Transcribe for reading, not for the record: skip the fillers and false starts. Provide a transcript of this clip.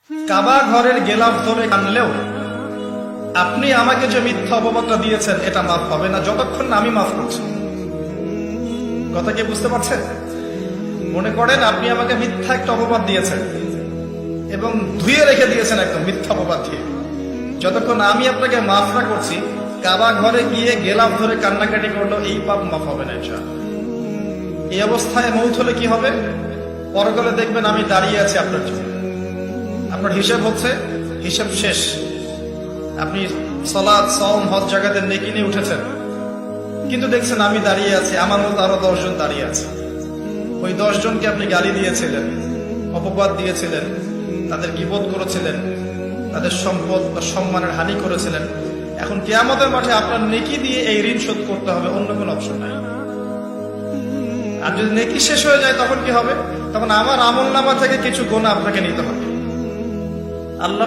কাবা ঘরের গেলাফ ধরে কানলেও আপনি আমাকে যে মিথ্যা অপবাদটা দিয়েছেন এটা মাফ হবে না যতক্ষণ না আমি মাফ করছি। কথা কি বুঝতে পারছেন? মনে করেন আপনি আমাকে মিথ্যা একটা অপবাদ দিয়েছেন এবং ধুয়ে রেখে দিয়েছেন একদম মিথ্যা অপবাদ দিয়ে। যতক্ষণ আমি আপনাকে মাফ না করছি, কাবা ঘরে গিয়ে গেলাফ ধরে কান্নাকাটি করলো এই পাপ মাফ হবে না ইনশাআল্লাহ। এই অবস্থায় মৌত হলে কি হবে? পরকালে দেখবেন আমি দাঁড়িয়ে আছি আপনার জন্য। আপনার হিসাব হচ্ছে, হিসাব শেষ। আপনি সালাত, সওম, হজ জাকাতের নেকি নিয়ে উঠেছেন, কিন্তু দেখছেন আমি দাঁড়িয়ে আছি, আমার মতো আরো 10 জন দাঁড়িয়ে আছে। ওই 10 জনকে আপনি গালি দিয়েছিলেন, অপবাদ দিয়েছিলেন, তাদের গীবত করেছিলেন, তাদের সম্পদ বা সম্মানের হানি করেছিলেন। এখন কিয়ামতের মাঠে আপনার নেকি দিয়ে এই ঋণ শোধ করতে হবে, অন্য কোনো অপশন নাই। আর যদি নেকি শেষ হয়ে যায় তখন কি হবে? তখন আমার আমলনামা থেকে কিছু গুনাহ আপনাকে নিতে হবে। আল্লাহ